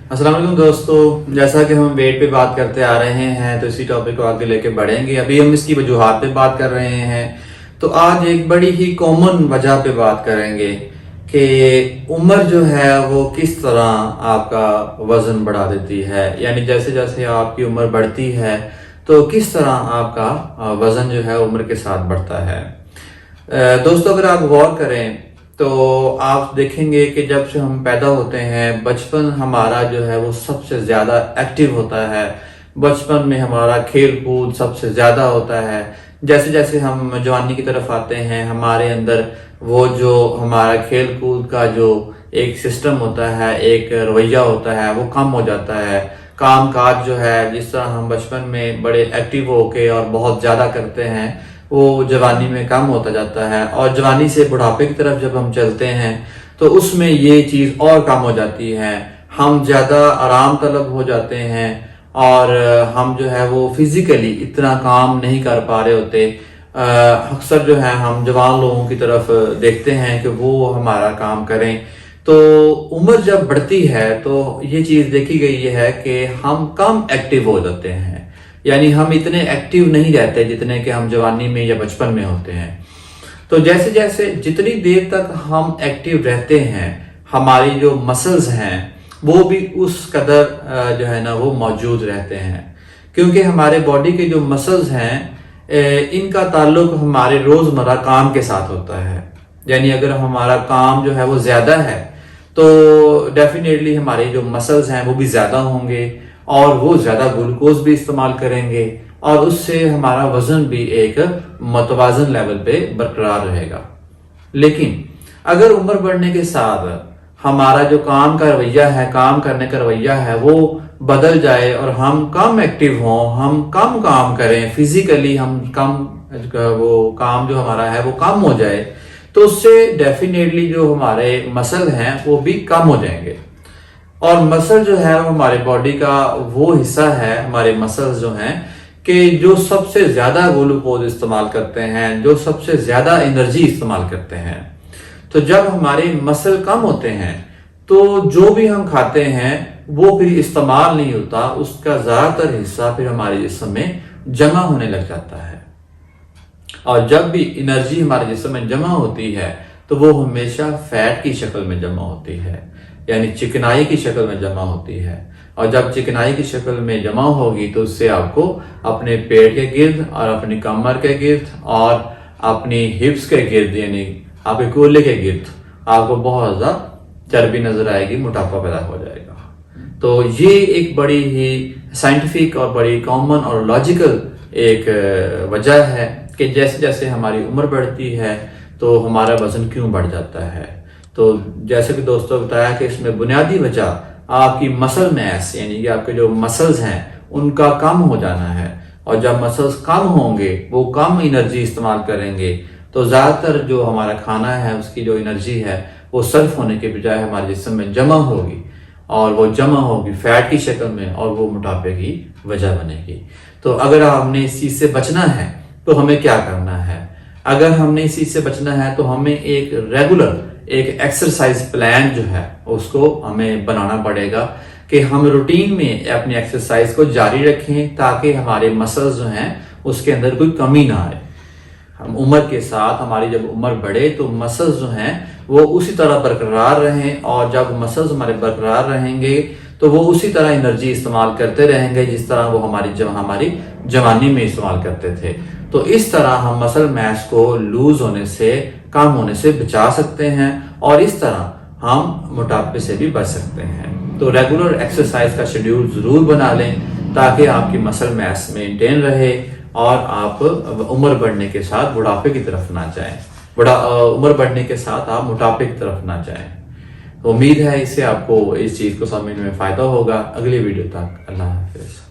अस्सलाम वालेकुम दोस्तों, जैसा कि हम वेट पे बात करते आ रहे हैं तो इसी टॉपिक को आगे लेके बढ़ेंगे। अभी हम इसकी वजूहात पे बात कर रहे हैं, तो आज एक बड़ी ही कॉमन वजह पे बात करेंगे कि उम्र जो है वो किस तरह आपका वजन बढ़ा देती है। यानी जैसे जैसे आपकी उम्र बढ़ती है तो किस तरह आपका वजन जो है उम्र के साथ बढ़ता है। दोस्तों, अगर आप गौर करें तो आप देखेंगे कि जब से हम पैदा होते हैं, बचपन हमारा जो है वो सबसे ज़्यादा एक्टिव होता है। बचपन में हमारा खेल कूद सबसे ज़्यादा होता है। जैसे जैसे हम जवानी की तरफ आते हैं, हमारे अंदर वो जो हमारा खेल कूद का जो एक सिस्टम होता है, एक रवैया होता है, वो कम हो जाता है। काम काज जो है, जिस तरह हम बचपन में बड़े एक्टिव होके और बहुत ज़्यादा करते हैं, वो जवानी में कम होता जाता है। और जवानी से बुढ़ापे की तरफ जब हम चलते हैं तो उसमें ये चीज़ और कम हो जाती है। हम ज़्यादा आराम तलब हो जाते हैं और हम जो है वो फिजिकली इतना काम नहीं कर पा रहे होते। अक्सर जो है हम जवान लोगों की तरफ देखते हैं कि वो हमारा काम करें। तो उम्र जब बढ़ती है तो ये चीज़ देखी गई है कि हम कम एक्टिव हो जाते हैं। यानी हम इतने एक्टिव नहीं रहते जितने कि हम जवानी में या बचपन में होते हैं। तो जैसे जैसे जितनी देर तक हम एक्टिव रहते हैं, हमारी जो मसल्स हैं वो भी उस कदर जो है ना वो मौजूद रहते हैं। क्योंकि हमारे बॉडी के जो मसल्स हैं इनका ताल्लुक हमारे रोज़मर्रा काम के साथ होता है। यानी अगर हमारा काम जो है वो ज़्यादा है तो डेफिनेटली हमारे जो मसल्स हैं वो भी ज़्यादा होंगे और वो ज़्यादा ग्लूकोज भी इस्तेमाल करेंगे और उससे हमारा वज़न भी एक मतवाजन लेवल पे बरकरार रहेगा। लेकिन अगर उम्र बढ़ने के साथ हमारा जो काम का रवैया है, काम करने का रवैया है, वो बदल जाए और हम कम एक्टिव हों, हम कम काम करें, फिजिकली हम कम वो काम जो हमारा है वो कम हो जाए, तो उससे डेफिनेटली जो हमारे मसल हैं वो भी कम हो जाएंगे। और मसल जो है वो हमारे बॉडी का वो हिस्सा है, हमारे मसल्स जो हैं कि जो सबसे ज़्यादा ग्लूकोज इस्तेमाल करते हैं, जो सबसे ज़्यादा एनर्जी इस्तेमाल करते हैं। तो जब हमारे मसल कम होते हैं तो जो भी हम खाते हैं वो फिर इस्तेमाल नहीं होता, उसका ज़्यादातर हिस्सा फिर हमारे जिस्म में जमा होने लग जाता है। और जब भी एनर्जी हमारे जिस्म में जमा होती है तो वो हमेशा फैट की शक्ल में जमा होती है, यानी चिकनाई की शक्ल में जमा होती है। और जब चिकनाई की शक्ल में जमा होगी तो उससे आपको अपने पेट के गिर्द और अपनी कमर के गिर्द और अपनी हिप्स के गिर्द यानी आपके कूल्हे के गिर्द आपको बहुत ज़्यादा चर्बी नजर आएगी, मोटापा पैदा हो जाएगा। तो ये एक बड़ी ही साइंटिफिक और बड़ी कॉमन और लॉजिकल एक वजह है कि जैसे जैसे हमारी उम्र बढ़ती है तो हमारा वजन क्यों बढ़ जाता है। तो जैसे कि दोस्तों बताया कि इसमें बुनियादी वजह आपकी मसल मैस यानी कि आपके जो मसल्स हैं उनका कम हो जाना है। और जब मसल्स कम होंगे, वो कम एनर्जी इस्तेमाल करेंगे, तो ज़्यादातर जो हमारा खाना है उसकी जो एनर्जी है वो सर्फ होने के बजाय हमारे जिस्म में जमा होगी और वो जमा होगी फैट की शक्ल में और वो मोटापे की वजह बनेगी। तो अगर हमने इस चीज़ से बचना है तो हमें क्या करना है? अगर हमने इस चीज़ से बचना है तो हमें एक रेगुलर एक एक्सरसाइज प्लान जो है उसको हमें बनाना पड़ेगा कि हम रूटीन में अपनी एक्सरसाइज को जारी रखें ताकि हमारे मसल्स जो हैं उसके अंदर कोई कमी ना आए। हम उम्र के साथ हमारी जब उम्र बढ़े तो मसल्स जो हैं वो उसी तरह बरकरार रहें, और जब मसल्स हमारे बरकरार रहेंगे तो वो उसी तरह एनर्जी इस्तेमाल करते रहेंगे जिस तरह वो हमारी जवानी में इस्तेमाल करते थे। तो इस तरह हम मसल मैस को लूज होने से, कम होने से बचा सकते हैं और इस तरह हम मोटापे से भी बच सकते हैं। तो रेगुलर एक्सरसाइज का शेड्यूल ज़रूर बना लें ताकि आपकी मसल मैस मेंटेन रहे और आप उम्र बढ़ने के साथ बुढ़ापे की तरफ ना जाएं, उम्र बढ़ने के साथ आप मोटापे की तरफ ना जाएं। तो उम्मीद है इससे आपको इस चीज़ को समझने में फ़ायदा होगा। अगली वीडियो तक अल्लाह हाफ़िज़।